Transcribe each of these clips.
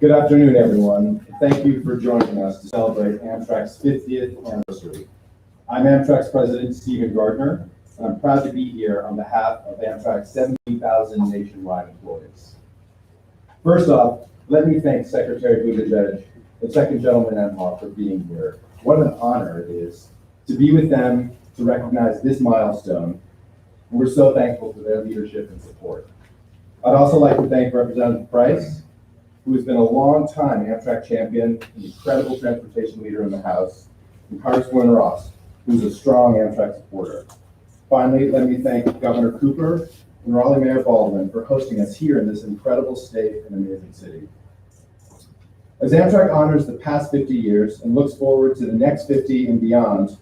Good afternoon, everyone. Thank you for joining us to celebrate Amtrak's 50th anniversary. I'm Amtrak's President, Stephen Gardner, and I'm proud to be here on behalf of Amtrak's 17,000 nationwide employees. First off, let me thank Secretary Buttigieg and Second Gentleman Emhoff for being here. What an honor it is to be with them to recognize this milestone, and we're so thankful for their leadership and support. I'd also like to thank Representative Price, who has been a long-time Amtrak champion, an incredible transportation leader in the House, and Congresswoman Ross, who's a strong Amtrak supporter. Finally, let me thank Governor Cooper and Raleigh Mayor Baldwin for hosting us here in this incredible state and amazing city. As Amtrak honors the past 50 years and looks forward to the next 50 and beyond,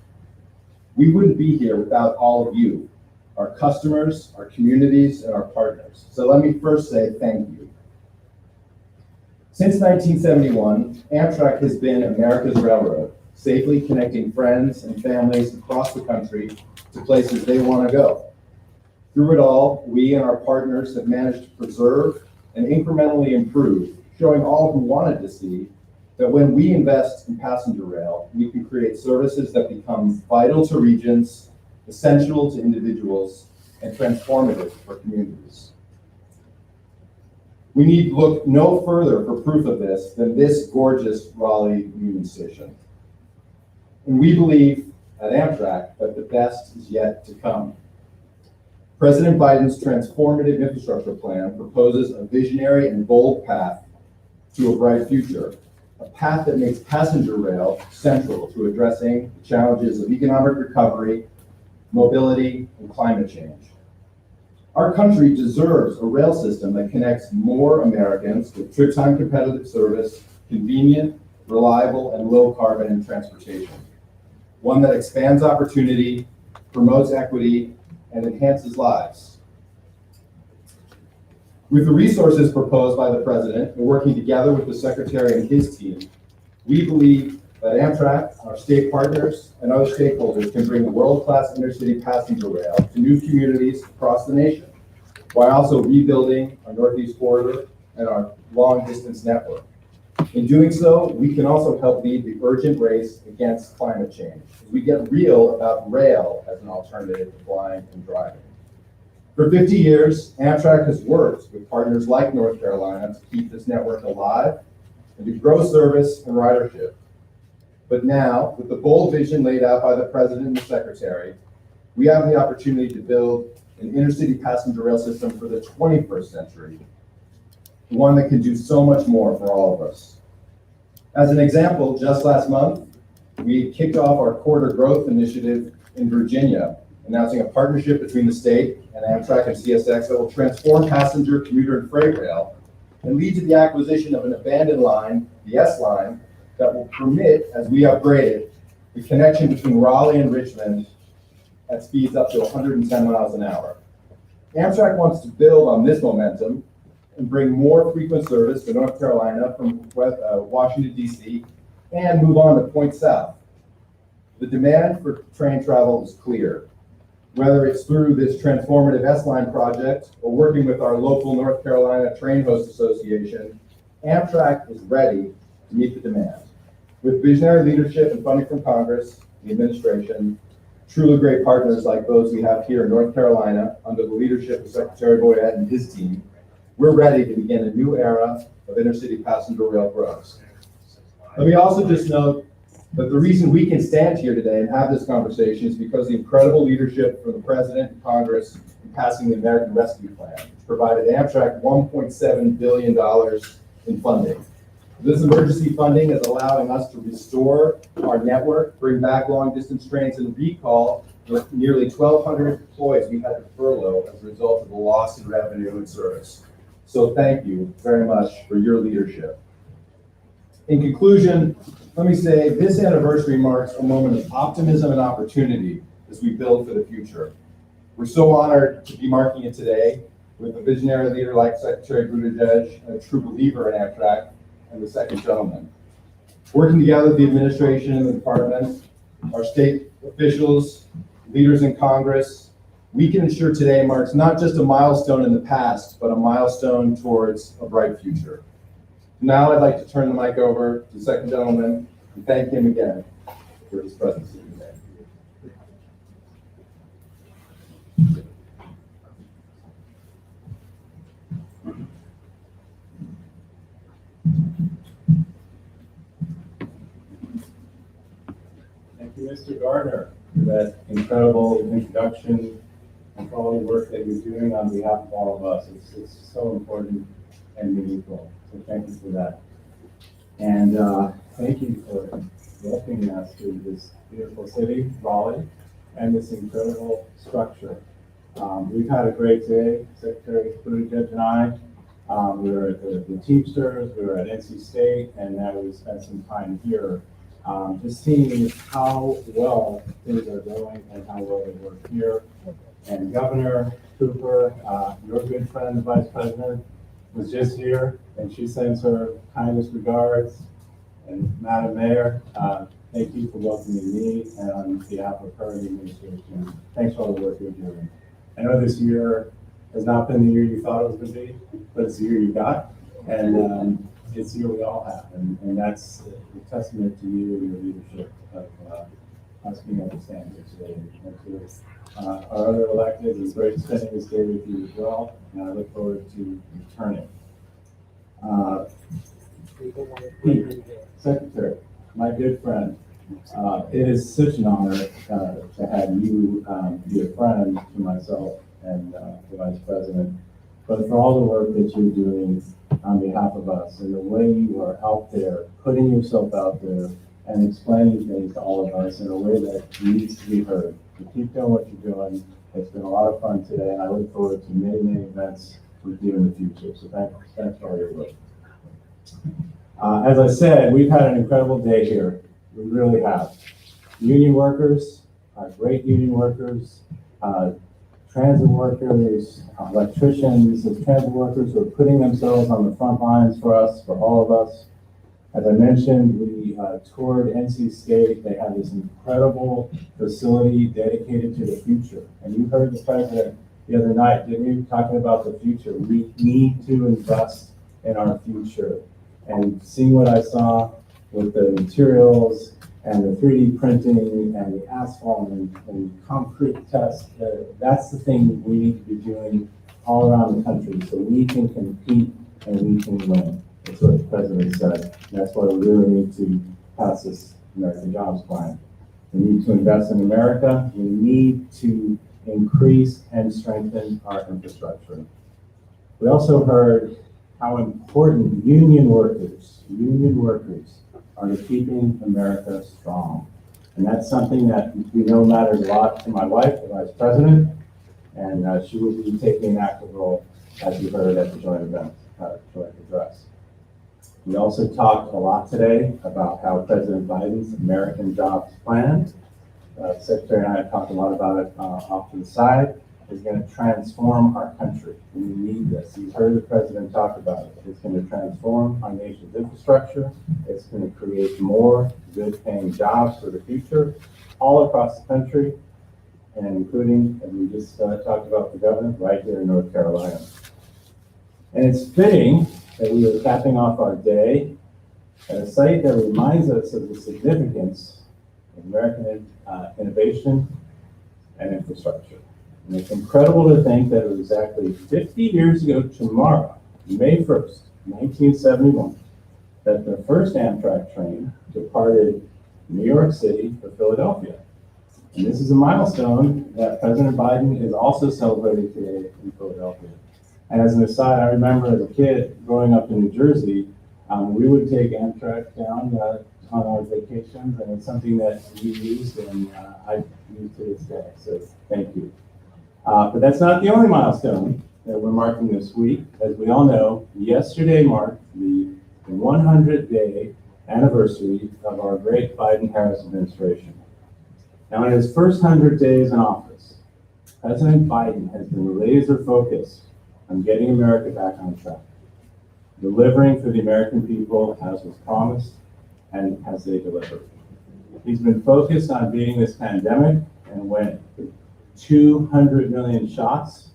we wouldn't be here without all of you, our customers, our communities, and our partners. So let me first say thank you. Since 1971, Amtrak has been America's railroad, safely connecting friends and families across the country to places they want to go. Through it all, we and our partners have managed to preserve and incrementally improve, showing all who wanted to see that when we invest in passenger rail, we can create services that become vital to regions, essential to individuals, and transformative for communities. We need to look no further for proof of this than this gorgeous Raleigh Union Station. And we believe at Amtrak that the best is yet to come. President Biden's transformative infrastructure plan proposes a visionary and bold path to a bright future, a path that makes passenger rail central to addressing the challenges of economic recovery, mobility, and climate change. Our country deserves a rail system that connects more Americans with trip time competitive service, convenient, reliable, and low carbon transportation. One that expands opportunity, promotes equity, and enhances lives. With the resources proposed by the President and working together with the Secretary and his team, we believe that Amtrak, our state partners, and other stakeholders can bring world-class intercity passenger rail to new communities across the nation, while also rebuilding our Northeast corridor and our long-distance network. In doing so, we can also help lead the urgent race against climate change, as we get real about rail as an alternative to flying and driving. For 50 years, Amtrak has worked with partners like North Carolina to keep this network alive and to grow service and ridership. But now, with the bold vision laid out by the President and the Secretary, we have the opportunity to build an intercity passenger rail system for the 21st century, one that can do so much more for all of us. As an example, just last month, we kicked off our corridor growth initiative in Virginia, announcing a partnership between the state and Amtrak and CSX that will transform passenger, commuter, and freight rail and lead to the acquisition of an abandoned line, the S line, that will permit, as we upgrade it, the connection between Raleigh and Richmond at speeds up to 110 miles an hour. Amtrak wants to build on this momentum and bring more frequent service to North Carolina from Washington, D.C., and move on to Point South. The demand for train travel is clear. Whether it's through this transformative S-Line project or working with our local North Carolina Train Host Association, Amtrak is ready to meet the demand. With visionary leadership and funding from Congress, the administration, truly great partners like those we have here in North Carolina under the leadership of Secretary Boyette and his team, we're ready to begin a new era of intercity passenger rail growth. Let me also just note that the reason we can stand here today and have this conversation is because of the incredible leadership from the President and Congress in passing the American Rescue Plan, which provided Amtrak $1.7 billion in funding. This emergency funding is allowing us to restore our network, bring back long-distance trains, and recall the nearly 1,200 employees we had to furlough as a result of the loss in revenue and service. So thank you very much for your leadership. In conclusion, let me say this anniversary marks a moment of optimism and opportunity as we build for the future. We're so honored to be marking it today with a visionary leader like Secretary Buttigieg, a true believer in Amtrak, and the Second Gentleman. Working together with the administration and the department, our state officials, leaders in Congress, we can ensure today marks not just a milestone in the past, but a milestone towards a bright future. Now I'd like to turn the mic over to the second gentleman and thank him again for his presence here today. Thank you, Mr. Gardner, for that incredible introduction and for all the work that you're doing on behalf of all of us. It's so important and meaningful. So thank you for that. And thank you for welcoming us to this beautiful city, Raleigh, and this incredible structure. We've had a great day. Secretary Buttigieg and I, we were at the Teamsters, we were at NC State, and now we spent some time here. Just seeing how well things are going and how well they work here. And Governor Cooper, your good friend, the Vice President, was just here, and she sends her kindest regards. And Madam Mayor, thank you for welcoming me, and on behalf of her and the administration, thanks for all the work you're doing. I know this year has not been the year you thought it was going to be, but it's the year you got, and it's the year we all have, and that's a testament to you and your leadership of us being able to stand here today. And to our other elected, it's great spending this day with you as well, and I look forward to returning. Pete, Secretary, my good friend, it is such an honor to have you be a friend to myself and the Vice President, but for all the work that you're doing on behalf of us and the way you are out there, putting yourself out there and explaining things to all of us in a way that needs to be heard. So keep doing what you're doing. It's been a lot of fun today, and I look forward to many, many events with you in the future. So thanks for all your work. As I said, we've had an incredible day here. We really have. Union workers, great union workers, transit workers, electricians, as transit workers who are putting themselves on the front lines for us, for all of us. As I mentioned, we toured NC State. They have this incredible facility dedicated to the future. And you heard the president the other night, didn't you, talking about the future. We need to invest in our future. And seeing what I saw with the materials and the 3D printing and the asphalt and concrete tests, that's the thing we need to be doing all around the country so we can compete and we can win. That's what the president said. And that's why we really need to pass this American Jobs Plan. We need to invest in America. We need to increase and strengthen our infrastructure. We also heard how important union workers are to keeping America strong. And that's something that we know matters a lot to my wife, the Vice President, and she will be taking an active role, as you heard at the joint event, joint address. We also talked a lot today about how President Biden's American Jobs Plan, Secretary and I have talked a lot about it off to the side, is going to transform our country. We need this. You've heard the president talk about it. It's going to transform our nation's infrastructure. It's going to create more good-paying jobs for the future all across the country, and including, as we just talked about the governor, right here in North Carolina. And it's fitting that we are capping off our day at a site that reminds us of the significance of American innovation and infrastructure. And it's incredible to think that it was exactly 50 years ago tomorrow, May 1st, 1971, that the first Amtrak train departed New York City for Philadelphia. And this is a milestone that President Biden is also celebrating today in Philadelphia. And as an aside, I remember as a kid growing up in New Jersey, we would take Amtrak down on our vacations, and it's something that we used and I use to this day. So thank you. But that's not the only milestone that we're marking this week. As we all know, yesterday marked the 100-day anniversary of our great Biden-Harris administration. Now, in his first 100 days in office, President Biden has been laser focused on getting America back on track, delivering for the American people as was promised and as they delivered. He's been focused on beating this pandemic and winning. 200 million shots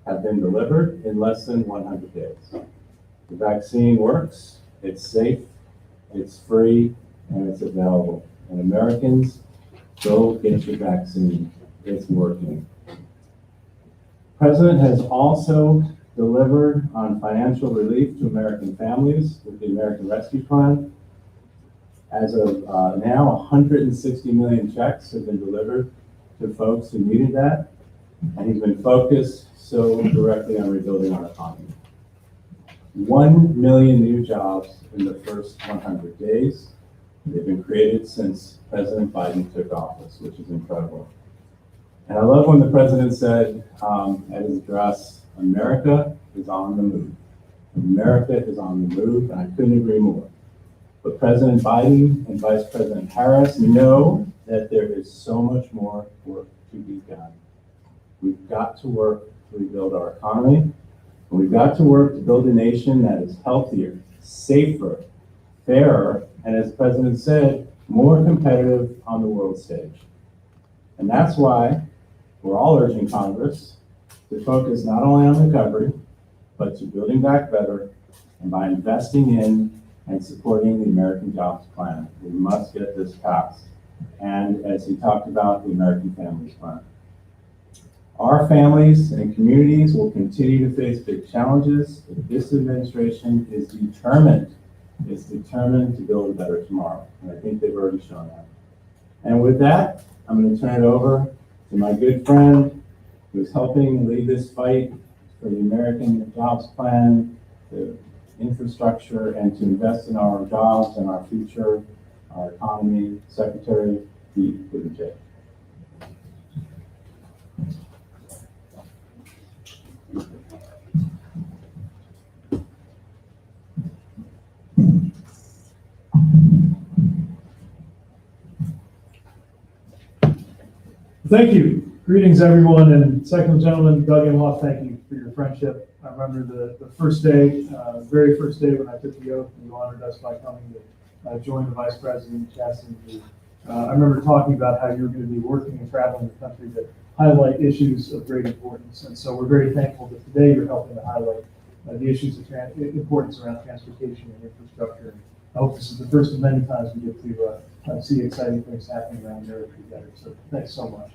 have been delivered in less than 100 days. The vaccine works, It's safe, it's free, and it's available. And Americans, go get your vaccine. It's working. The President has also delivered on financial relief to American families with the American Rescue Plan. As of now, 160 million checks have been delivered to folks who needed that. And he's been focused so directly on rebuilding our economy. 1 million new jobs in the first 100 days. They've been created since President Biden took office, which is incredible. And I love when the President said at his address, America is on the move. America is on the move, and I couldn't agree more. But President Biden and Vice President Harris know that there is so much more work to be done. We've got to work to rebuild our economy, and we've got to work to build a nation that is healthier, safer, fairer, and as the President said, more competitive on the world stage. And that's why we're all urging Congress to focus not only on recovery, but to building back better, and by investing in and supporting the American Jobs Plan. We must get this passed. And as he talked about, the American Families Plan. Our families and communities will continue to face big challenges, but this administration is determined to build a better tomorrow. And I think they've already shown that. And with that, I'm going to turn it over to my good friend who's helping lead this fight for the American Jobs Plan, the infrastructure, and to invest in our jobs and our future, our economy, Secretary Pete Buttigieg. Thank you. Greetings, everyone, and second gentleman, Doug Inhofe, thank you for your friendship. I remember the first day, very first day when I took the oath, and you honored us by coming to join the Vice President, Chasten. I remember talking about how you were going to be working and traveling the country to highlight issues of great importance. And so we're very thankful that today you're helping to highlight the issues of importance around transportation and infrastructure. I hope this is the first of many times we get to see exciting things happening around there together. So thanks so much.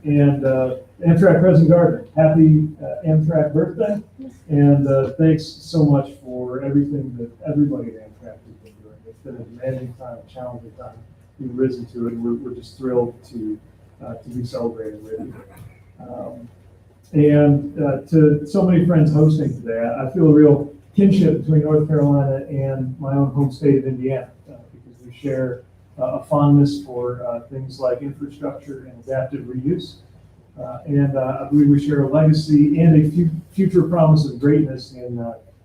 And Amtrak President Gardner, happy Amtrak birthday. And thanks so much for everything that everybody at Amtrak has been doing. It's been a demanding time, a challenging time. You've risen to it, and we're just thrilled to be celebrating with you. And to so many friends hosting today, I feel a real kinship between North Carolina and my own home state of Indiana, because we share a fondness for things like infrastructure and adaptive reuse. And I believe we share a legacy and a future promise of greatness in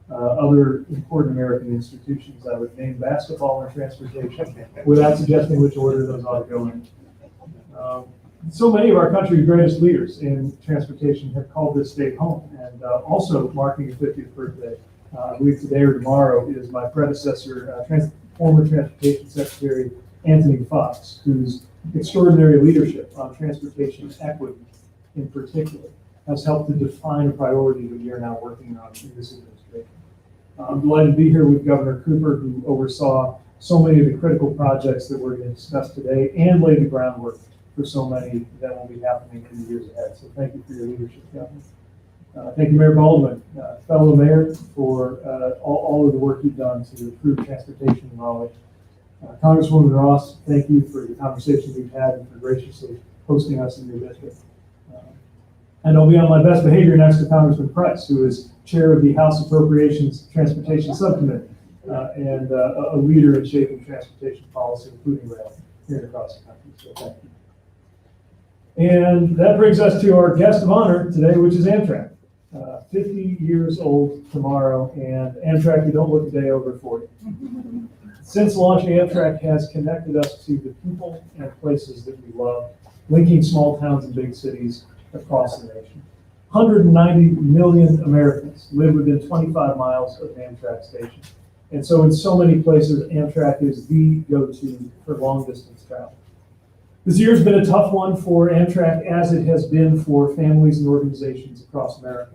other important American institutions. I would name basketball and transportation without suggesting which order those ought to go in. So many of our country's greatest leaders in transportation have called this state home, and also marking the 50th birthday. I believe today or tomorrow is my predecessor, former Transportation Secretary Anthony Fox, whose extraordinary leadership on transportation equity in particular has helped to define a priority that we are now working on in this administration. I'm delighted to be here with Governor Cooper, who oversaw so many of the critical projects that we're going to discuss today and laid the groundwork for so many that will be happening in the years ahead. So thank you for your leadership, Governor. Thank you, Mayor Baldwin, fellow mayor, for all of the work you've done to improve transportation in Raleigh. Congresswoman Ross, thank you for the conversation we've had and for graciously hosting us in your district. And I'll be on my best behavior next to Congressman Price, who is chair of the House Appropriations Transportation Subcommittee and a leader in shaping transportation policy, including rail, here and across the country. So thank you. And that brings us to our guest of honor today, which is Amtrak. 50 years old tomorrow, and Amtrak, you don't look a day over 40. Since launching, Amtrak has connected us to the people and places that we love, linking small towns and big cities across the nation. 190 million Americans live within 25 miles of an Amtrak station. And so in so many places, Amtrak is the go-to for long distance travel. This year's been a tough one for Amtrak, as it has been for families and organizations across America.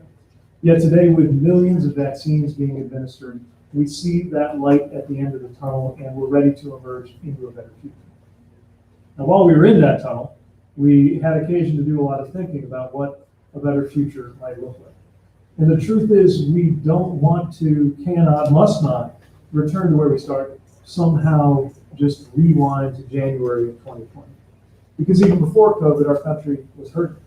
Yet today, with millions of vaccines being administered, We see that light at the end of the tunnel, and we're ready to emerge into a better future. Now, while we were in that tunnel, we had occasion to do a lot of thinking about what a better future might look like. And the truth is, we don't want to, cannot, must not return to where we started, somehow just rewind to January of 2020. Because even before COVID, our country was hurting.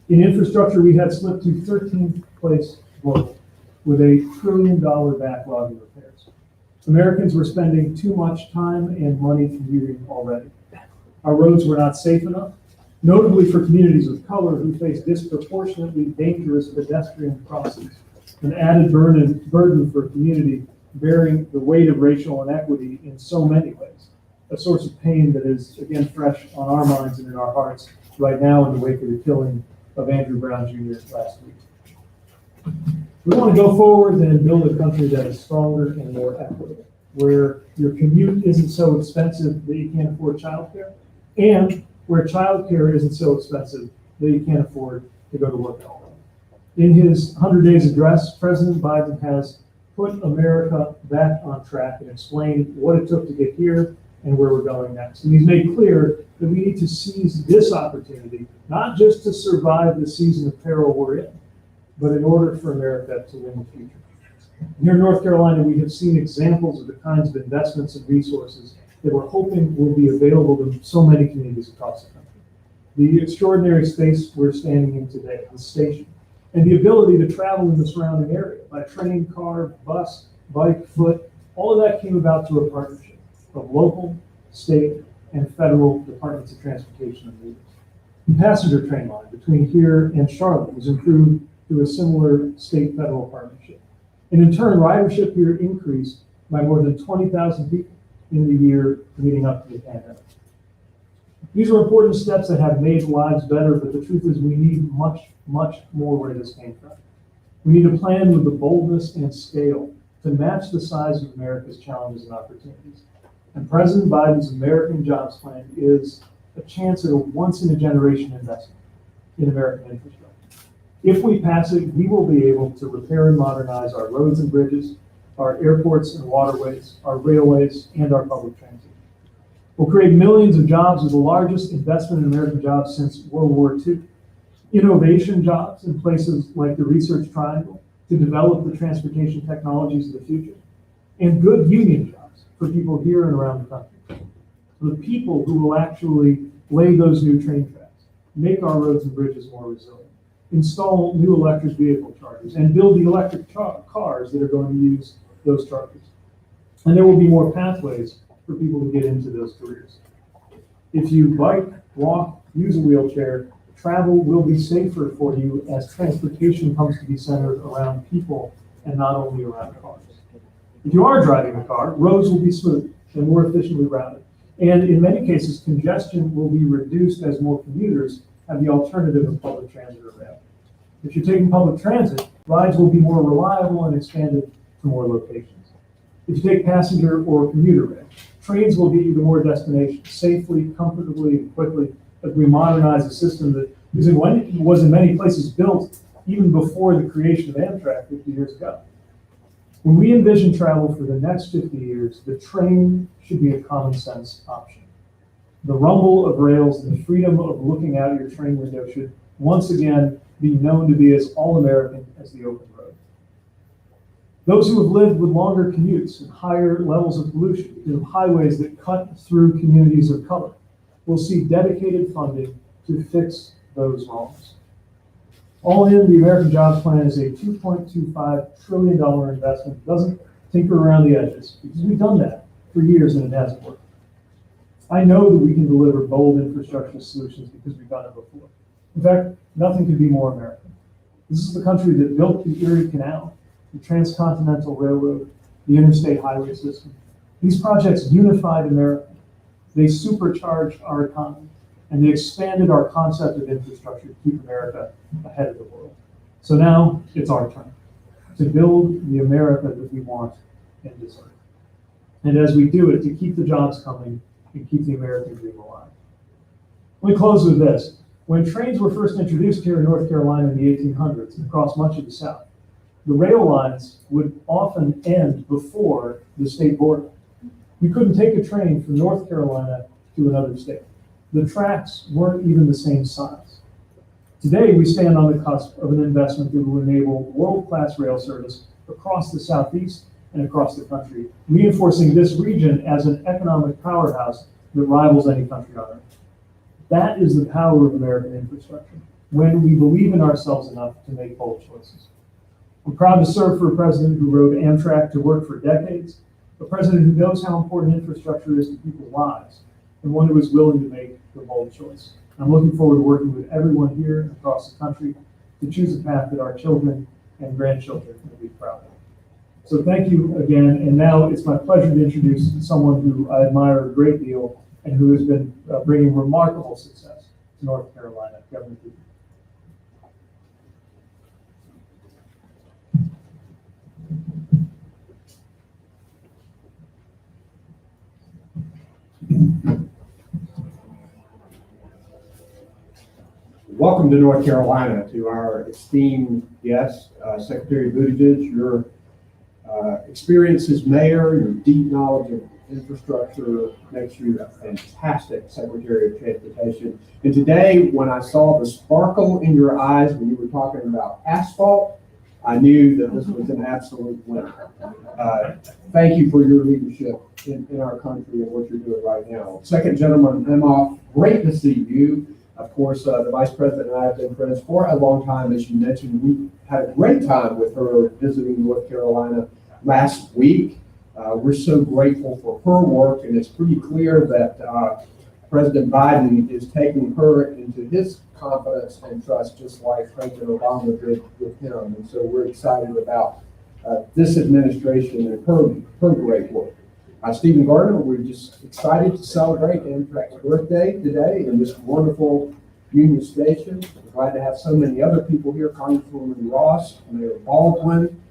In infrastructure, we had slipped to 13th place globally, with a $1 trillion backlog in repairs. Americans were spending too much time and money commuting already. Our roads were not safe enough, notably for communities of color who face disproportionately dangerous pedestrian crossings, an added burden for a community bearing the weight of racial inequity in so many ways, a source of pain that is, again, fresh on our minds and in our hearts right now in the wake of the killing of Andrew Brown Jr. last week. We want to go forward and build a country that is stronger and more equitable, where your commute isn't so expensive that you can't afford childcare, and where childcare isn't so expensive that you can't afford to go to work at all. In his 100 Days address, President Biden has put America back on track and explained what it took to get here and where we're going next. And he's made clear that we need to seize this opportunity, not just to survive the season of peril we're in, but in order for America to win the future. Here in North Carolina, we have seen examples of the kinds of investments and resources that we're hoping will be available to so many communities across the country. The extraordinary space we're standing in today, the station, and the ability to travel in the surrounding area by train, car, bus, bike, foot, all of that came about through a partnership of local, state, and federal departments of transportation and leaders. The passenger train line between here and Charlotte was improved through a similar state-federal partnership. And in turn, ridership here increased by more than 20,000 people in the year leading up to the pandemic. These are important steps that have made lives better, but the truth is we need much, much more where this came from. We need a plan with the boldness and scale to match the size of America's challenges and opportunities. And President Biden's American Jobs Plan is a chance at a once-in-a-generation investment in American infrastructure. If we pass it, we will be able to repair and modernize our roads and bridges, our airports and waterways, our railways, and our public transit. We'll create millions of jobs with the largest investment in American jobs since World War II. Innovation jobs in places like the Research Triangle to develop the transportation technologies of the future. And good union jobs for people here and around the country. The people who will actually lay those new train tracks, make our roads and bridges more resilient, install new electric vehicle chargers, and build the electric cars that are going to use those chargers. And there will be more pathways for people to get into those careers. If you bike, walk, use a wheelchair, travel will be safer for you as transportation comes to be centered around people and not only around cars. If you are driving a car, roads will be smooth and more efficiently routed. And in many cases, congestion will be reduced as more commuters have the alternative of public transit or rail. If you're taking public transit, rides will be more reliable and expanded to more locations. If you take passenger or commuter rail, trains will get you to more destinations safely, comfortably, and quickly as we modernize a system that was in many places built even before the creation of Amtrak 50 years ago. When we envision travel for the next 50 years, the train should be a common sense option. The rumble of rails and the freedom of looking out your train window should once again be known to be as all-American as the open road. Those who have lived with longer commutes and higher levels of pollution because of highways that cut through communities of color will see dedicated funding to fix those wrongs. All in, the American Jobs Plan is a $2.25 trillion investment. It doesn't tinker around the edges because we've done that for years and it hasn't worked. I know that we can deliver bold infrastructure solutions because we've done it before. In fact, nothing could be more American. This is the country that built the Erie Canal, the Transcontinental Railroad, the interstate highway system. These projects unified America. They supercharged our economy, and they expanded our concept of infrastructure to keep America ahead of the world. So now it's our turn to build the America that we want and deserve. And as we do it, to keep the jobs coming and keep the American dream alive. Let me close with this. When trains were first introduced here in North Carolina in the 1800s and across much of the South, the rail lines would often end before the state border. You couldn't take a train from North Carolina to another state. The tracks weren't even the same size. Today, we stand on the cusp of an investment that will enable world-class rail service across the Southeast and across the country, reinforcing this region as an economic powerhouse that rivals any country on earth. That is the power of American infrastructure, when we believe in ourselves enough to make bold choices. I'm proud to serve for a president who rode Amtrak to work for decades, a president who knows how important infrastructure is to people's lives, and one who is willing to make the bold choice. I'm looking forward to working with everyone here and across the country to choose a path that our children and grandchildren will be proud of. So thank you again, and now it's my pleasure to introduce someone who I admire a great deal and who has been bringing remarkable success to North Carolina, Governor Buttigieg. Welcome to North Carolina, to our esteemed guest, Secretary Buttigieg. Your experience as mayor, your deep knowledge of infrastructure makes you a fantastic Secretary of Transportation. And today, when I saw the sparkle in your eyes when you were talking about asphalt, I knew that this was an absolute winner. Thank you for your leadership in our country and what you're doing right now. Second Gentleman Emhoff, great to see you. Of course, the Vice President and I have been friends for a long time. As you mentioned, we had a great time with her visiting North Carolina last week. We're so grateful for her work, and it's pretty clear that President Biden is taking her into his confidence and trust, just like President Obama did with him. And so we're excited about this administration and her great work. Stephen Gardner, we're just excited to celebrate Amtrak's birthday today in this wonderful Union Station. We're glad to have so many other people here, Congresswoman Ross, Mayor Baldwin.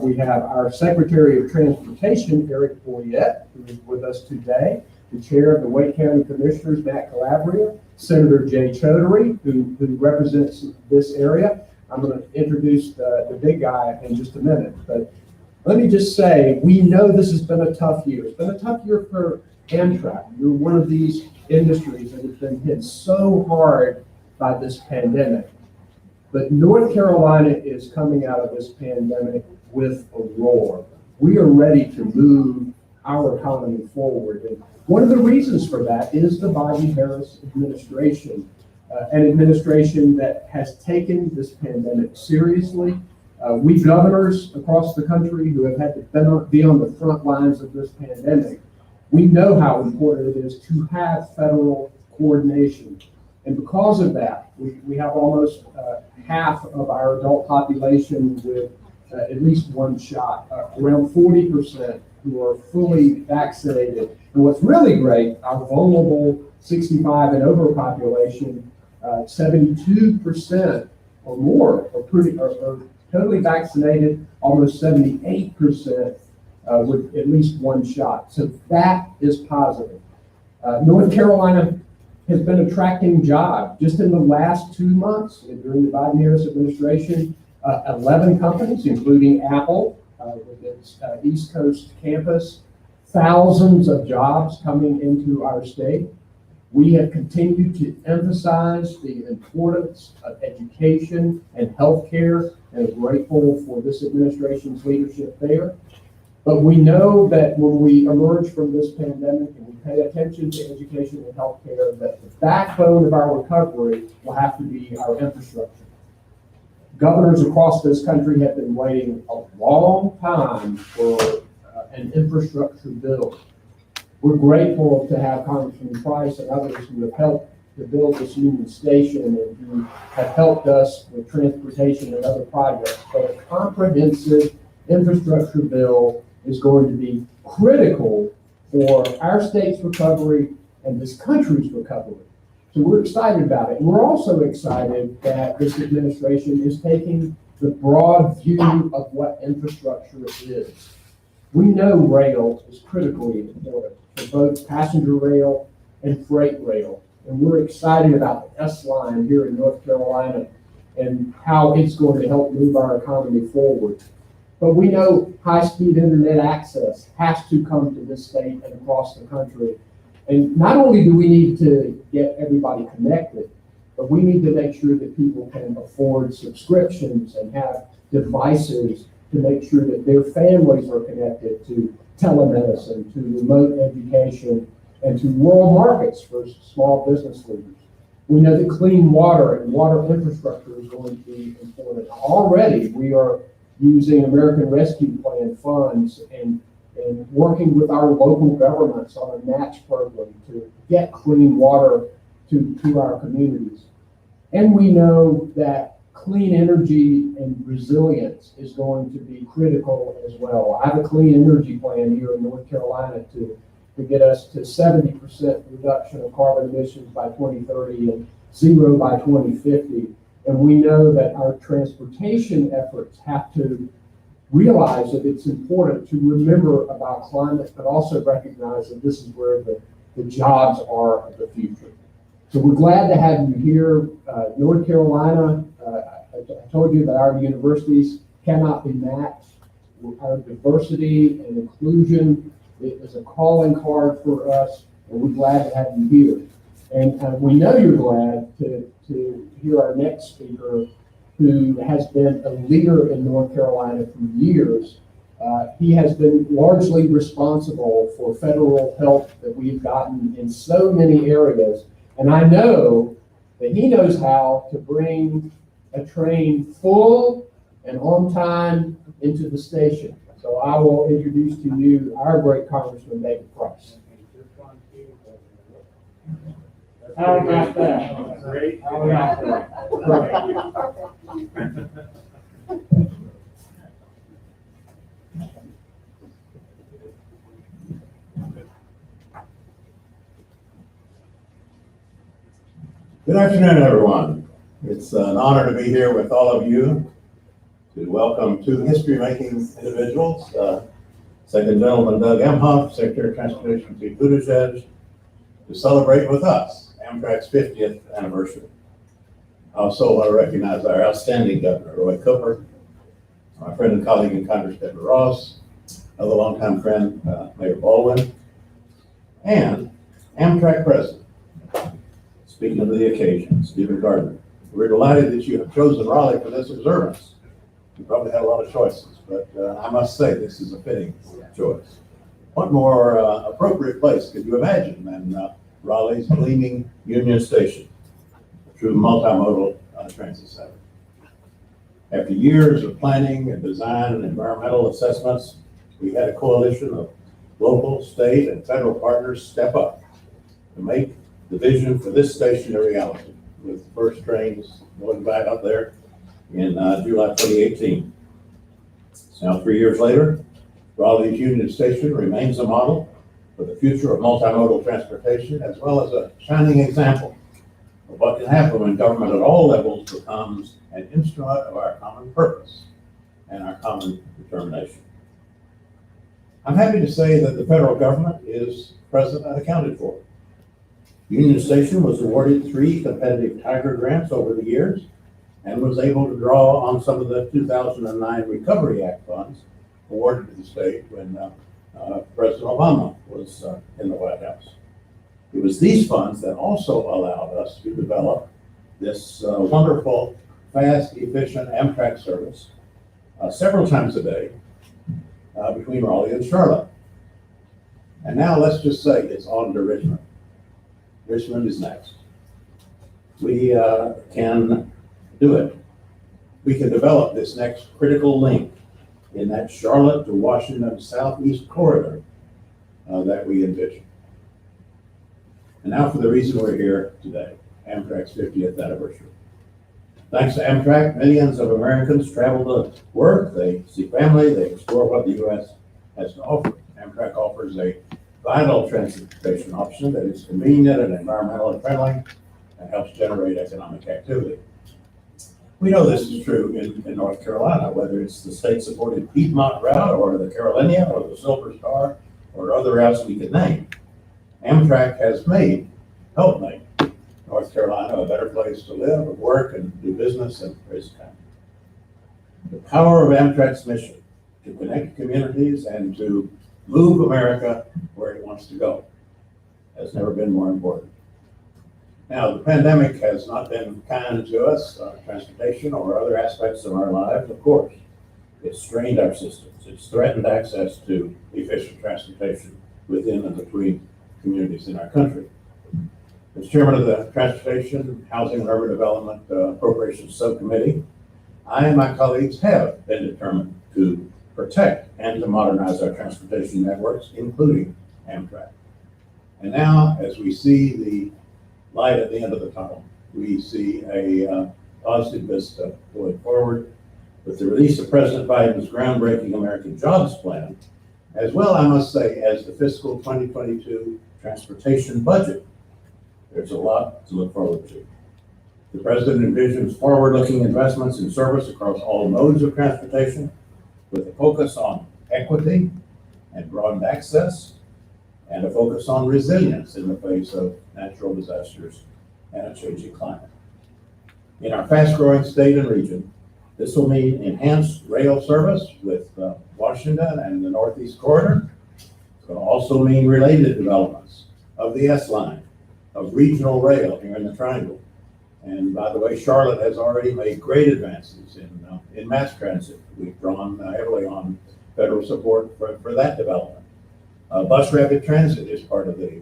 We have our Secretary of Transportation, Eric Boyette, who is with us today, the Chair of the Wake County Commissioners, Matt Calabria, Senator Jay Chaudhary, who represents this area. I'm going to introduce the big guy in just a minute, but let me just say, we know this has been a tough year. It's been a tough year for Amtrak. You're one of these industries that has been hit so hard by this pandemic. But North Carolina is coming out of this pandemic with a roar. We are ready to move our economy forward. And one of the reasons for that is the Biden-Harris administration, an administration that has taken this pandemic seriously. We governors across the country who have had to be on the front lines of this pandemic, we know how important it is to have federal coordination. And because of that, we have almost half of our adult population with at least one shot, around 40% who are fully vaccinated. And what's really great, our vulnerable 65 and over population, 72% or more are totally vaccinated, almost 78% with at least one shot. So that is positive. North Carolina has been attracting jobs. Just in the last 2 months, during the Biden-Harris administration, 11 companies, including Apple, with its East Coast campus, thousands of jobs coming into our state. We have continued to emphasize the importance of education and healthcare, and are grateful for this administration's leadership there. But we know that when we emerge from this pandemic and we pay attention to education and healthcare, that the backbone of our recovery will have to be our infrastructure. Governors across this country have been waiting a long time for an infrastructure bill. We're grateful to have Congressman Price and others who have helped to build this Union Station and who have helped us with transportation and other projects. But a comprehensive infrastructure bill is going to be critical for our state's recovery and this country's recovery. So we're excited about it. And we're also excited that this administration is taking the broad view of what infrastructure is. We know rail is critically important for both passenger rail and freight rail. And we're excited about the S-Line here in North Carolina and how it's going to help move our economy forward. But we know high-speed internet access has to come to this state and across the country. And not only do we need to get everybody connected, but we need to make sure that people can afford subscriptions and have devices to make sure that their families are connected to telemedicine, to remote education, and to rural markets for small business leaders. We know that clean water and water infrastructure is going to be important. Already, we are using American Rescue Plan funds and working with our local governments on a match program to get clean water to our communities. And we know that clean energy and resilience is going to be critical as well. I have a clean energy plan here in North Carolina to get us to 70% reduction of carbon emissions by 2030 and zero by 2050. And we know that our transportation efforts have to realize that it's important to remember about climate, but also recognize that this is where the jobs are of the future. So we're glad to have you here. North Carolina, I told you that our universities cannot be matched. Our diversity and inclusion is a calling card for us, and we're glad to have you here. And we know you're glad to hear our next speaker, who has been a leader in North Carolina for years. He has been largely responsible for federal help that we've gotten in so many areas. And I know that he knows how to bring a train full and on time into the station. So I will introduce to you our great Congressman David Price. How about that? Great. How about that? Good afternoon, everyone. It's an honor to be here with all of you to welcome two history-making individuals, Second Gentleman Doug Emhoff, Secretary of Transportation Pete Buttigieg, to celebrate with us Amtrak's 50th anniversary. I also want to recognize our outstanding Governor, Roy Cooper, my friend and colleague in Congress, Deborah Ross, another longtime friend, Mayor Baldwin, and Amtrak President. Speaking of the occasion, Stephen Gardner. We're delighted that you have chosen Raleigh for this observance. You probably had a lot of choices, but I must say this is a fitting choice. What more appropriate place could you imagine than Raleigh's gleaming Union Station, a true multimodal transit center. After years of planning and design and environmental assessments, we had a coalition of local, state, and federal partners step up to make the vision for this station a reality, with the first trains going by out there in July 2018. Now, 3 years later, Raleigh's Union Station remains a model for the future of multimodal transportation, as well as a shining example of what can happen when government at all levels becomes an instrument of our common purpose and our common determination. I'm happy to say that the federal government is present and accounted for. Union Station was awarded 3 competitive Tiger grants over the years and was able to draw on some of the 2009 Recovery Act funds awarded to the state when President Obama was in the White House. It was these funds that also allowed us to develop this wonderful, fast, efficient Amtrak service several times a day between Raleigh and Charlotte. And now let's just say it's on to Richmond. Richmond is next. We can do it. We can develop this next critical link in that Charlotte to Washington Southeast corridor that we envision. And now for the reason we're here today, Amtrak's 50th anniversary. Thanks to Amtrak, millions of Americans travel to work, they see family, they explore what the U.S. has to offer. Amtrak offers a vital transportation option that is convenient and environmentally friendly and helps generate economic activity. We know this is true in North Carolina, whether it's the state-supported Piedmont route or the Carolina or the Silver Star or other routes we could name. Amtrak has helped make North Carolina a better place to live and work and do business and raise a family. The power of Amtrak's mission communities and to move America where it wants to go. Has never been more important. Now, the pandemic has not been kind to us, transportation or other aspects of our lives, of course. It's strained our systems. It's threatened access to efficient transportation within and between communities in our country. As chairman of the Transportation, Housing, and Urban Development Appropriations Subcommittee, I and my colleagues have been determined to protect and to modernize our transportation networks, including Amtrak. And now, as we see the light at the end of the tunnel, we see a positive vista going forward with the release of President Biden's groundbreaking American Jobs Plan, as well, I must say, as the fiscal 2022 transportation budget. There's a lot to look forward to. The president envisions forward-looking investments in service across all modes of transportation with a focus on equity and broadened access and a focus on resilience in the face of natural disasters and a changing climate. In our fast-growing state and region, this will mean enhanced rail service with Washington and the Northeast Corridor. It's going to also mean related developments of the S-Line, of regional rail here in the Triangle. And by the way, Charlotte has already made great advances in mass transit. We've drawn heavily on federal support for that development. Bus rapid transit is part of the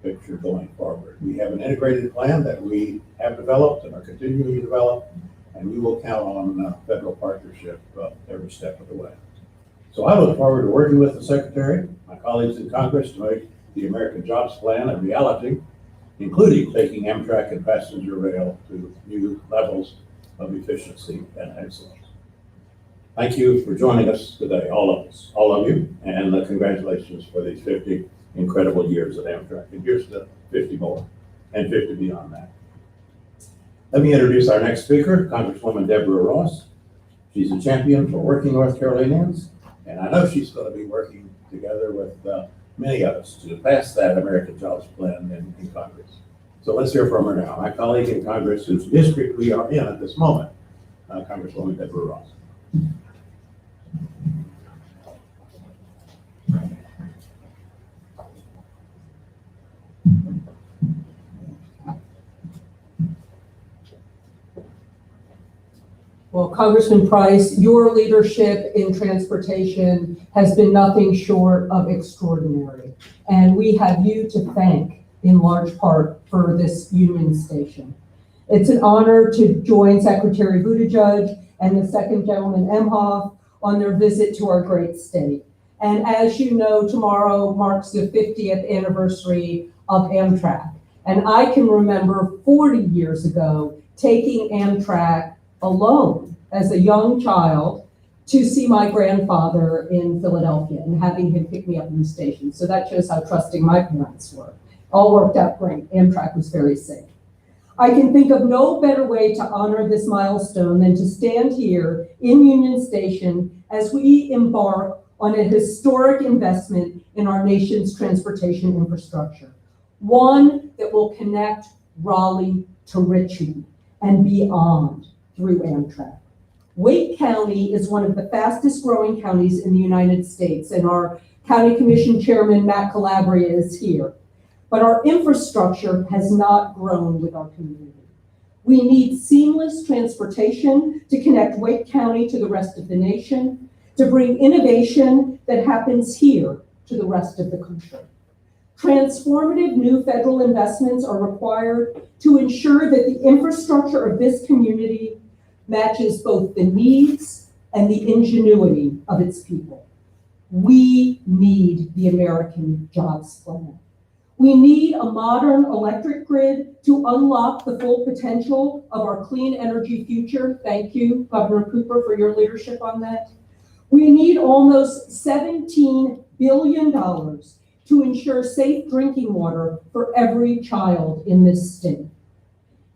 picture going forward. We have an integrated plan that we have developed and are continuing to develop, and we will count on federal partnership every step of the way. So I look forward to working with the Secretary, my colleagues in Congress, to make the American Jobs Plan a reality, including taking Amtrak and passenger rail to new levels of efficiency and excellence. Thank you for joining us today, all of you, and congratulations for these 50 incredible years at Amtrak. And here's the 50 more, and 50 beyond that. Let me introduce our next speaker, Congresswoman Deborah Ross. She's a champion for working North Carolinians, and I know she's going to be working together with many of us to pass that American Jobs Plan in Congress. So let's hear from her now. My colleague in Congress, whose district we are in at this moment, Congresswoman Deborah Ross. Well, Congressman Price, your leadership in transportation has been nothing short of extraordinary. And we have you to thank in large part for this Union Station. It's an honor to join Secretary Buttigieg and the second gentleman Emhoff on their visit to our great state. And as you know, tomorrow marks the 50th anniversary of Amtrak. And I can remember 40 years ago taking Amtrak alone as a young child to see my grandfather in Philadelphia and having him pick me up in the station. So that shows how trusting my parents were. All worked out great. Amtrak was very safe. I can think of no better way to honor this milestone than to stand here in Union Station as we embark on a historic investment in our nation's transportation infrastructure. One that will connect Raleigh to Richmond and beyond through Amtrak. Wake County is one of the fastest growing counties in the United States, and our County Commission Chairman, Matt Calabria, is here. But our infrastructure has not grown with our community. We need seamless transportation to connect Wake County to the rest of the nation, to bring innovation that happens here to the rest of the country. Transformative new federal investments are required to ensure that the infrastructure of this community matches both the needs and the ingenuity of its people. We need the American Jobs Plan. We need a modern electric grid to unlock the full potential of our clean energy future. Thank you, Governor Cooper, for your leadership on that. We need almost $17 billion to ensure safe drinking water for every child in this state.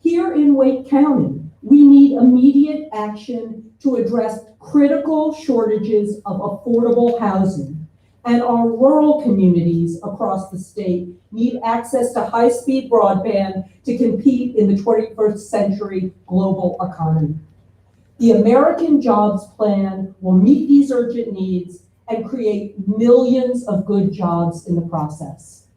Here in Wake County, we need immediate action to address critical shortages of affordable housing, and our rural communities across the state need access to high-speed broadband to compete in the 21st century global economy. The American Jobs Plan will meet these urgent needs and create millions of good jobs in the process.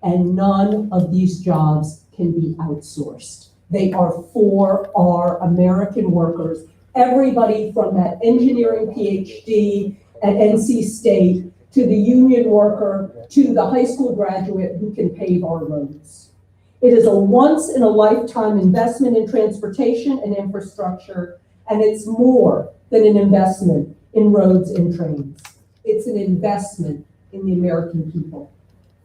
And none of these jobs can be outsourced. They are for our American workers, everybody from that engineering PhD at NC State to the union worker to the high school graduate who can pave our roads. It is a once-in-a-lifetime investment in transportation and infrastructure, and it's more than an investment in roads and trains. It's an investment in the American people.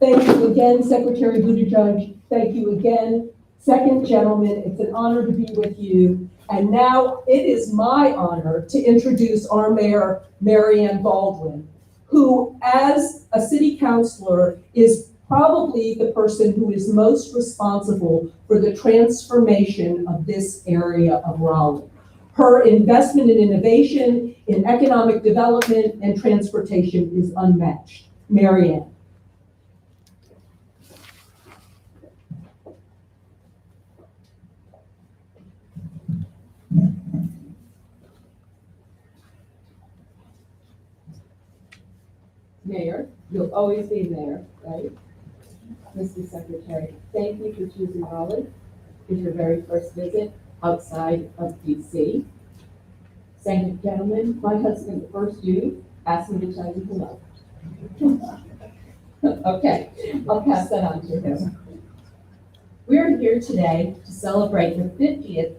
Thank you again, Secretary Buttigieg. Thank you again, second gentleman. It's an honor to be with you. And now it is my honor to introduce our mayor, Mary Ann Baldwin, who, as a city councilor, is probably the person who is most responsible for the transformation of this area of Raleigh. Her investment in innovation, in economic development, and transportation is unmatched. Mary Ann. Mayor, you'll always be mayor, right? Mr. Secretary, thank you for choosing Raleigh as your very first visit outside of DC. Second gentleman, my husband, first you, asked me to tell you hello. Okay, I'll pass that on to him. We're here today to celebrate the 50th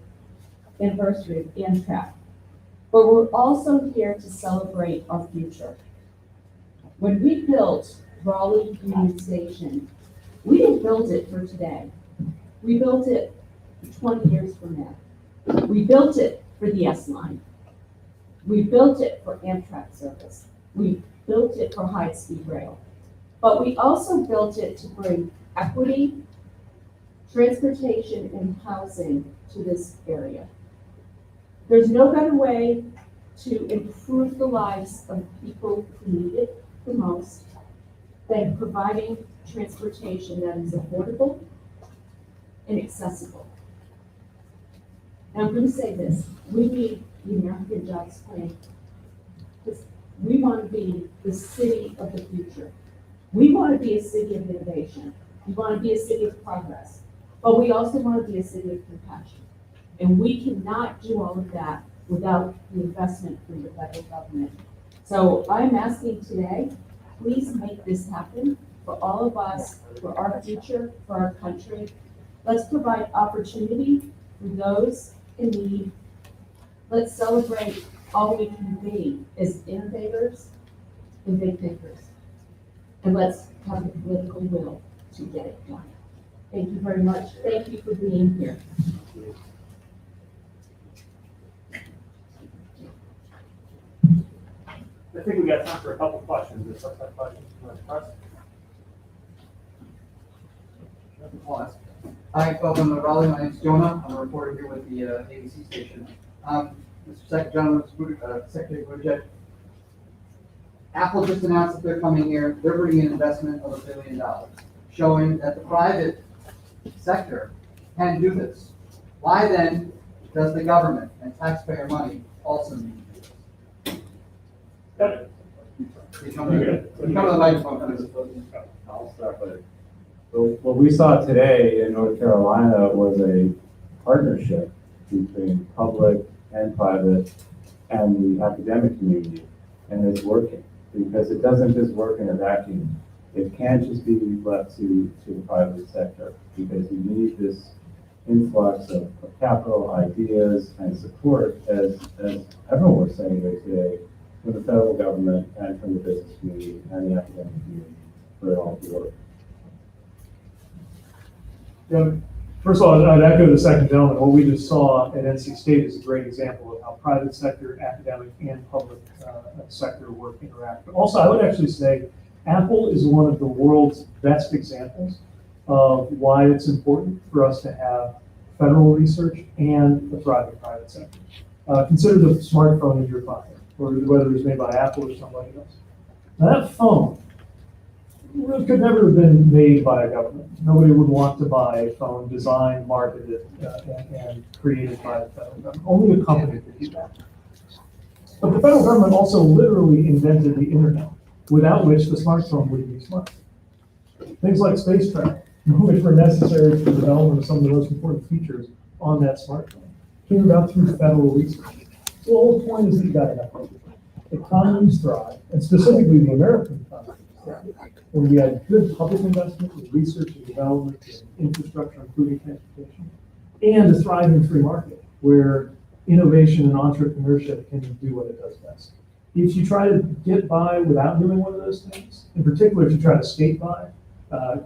anniversary of Amtrak, but we're also here to celebrate our future. When we built Raleigh Union Station, we didn't build it for today. We built it for 20 years from now. We built it for the S-Line. We built it for Amtrak service. We built it for high-speed rail. But we also built it to bring equity, transportation, and housing to this area. There's no better way to improve the lives of people who need it the most than providing transportation that is affordable and accessible. And I'm going to say this, we need the American Jobs Plan. We want to be the city of the future. We want to be a city of innovation. We want to be a city of progress, but we also want to be a city of compassion. And we cannot do all of that without the investment from the federal government. So I'm asking today, please make this happen for all of us, for our future, for our country. Let's provide opportunity for those in need. Let's celebrate all we can be as innovators and big thinkers. And let's have the political will to get it done. Thank you very much. Thank you for being here. I think we got time for a couple questions. Is there some questions from the press? Hi, welcome to Raleigh. My name's Jonah. I'm a reporter here with the ABC station. Mr. Second Gentleman, Secretary Buttigieg. Apple just announced that they're coming here. They're bringing an investment of $1 billion, showing that the private sector can do this. Why then does the government and taxpayer money also need to do this? Got it. You come to the microphone, please. I'll start with it. So what we saw today in North Carolina was a partnership between public and private and the academic community, and it's working because it doesn't just work in a vacuum. It can't just be left to the private sector because you need this influx of capital, ideas, and support, as everyone was saying here today, from the federal government and from the business community and the academic community for it all to work. Yeah, first of all, I'd echo the second gentleman. What we just saw at NC State is a great example of how private sector, academic, and public sector work interact. But also, I would actually say Apple is one of the world's best examples of why it's important for us to have federal research and the private sector. Consider the smartphone in your pocket, or whether it's made by Apple or somebody else. Now, that phone could never have been made by a government. Nobody would want to buy a phone designed, marketed, and created by the federal government. Only a company could do that. But the federal government also literally invented the internet, without which the smartphone wouldn't be smart. Things like space travel, which were necessary for the development of some of the most important features on that smartphone, came about through federal research. So the whole point is that you got to have economies thrive, and specifically the American economy thrive, when we have good public investment in research and development and infrastructure, including transportation, and a thriving free market where innovation and entrepreneurship can do what it does best. If you try to get by without doing one of those things, in particular, if you try to skate by,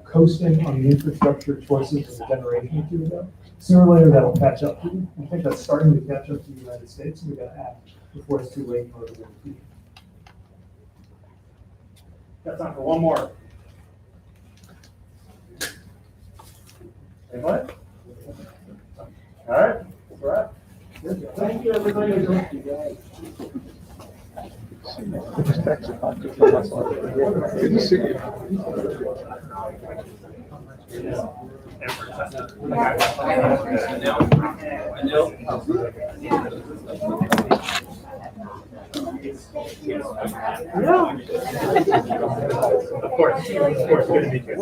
coasting on the infrastructure choices of a generation or two ago, sooner or later that'll catch up to you. I think that's starting to catch up to the United States, and we've got to act before it's too late in order to win the future. Got time for one more. Anybody? All right, that's all right. Thank you, everybody. Good to see you. Of course, good to meet you.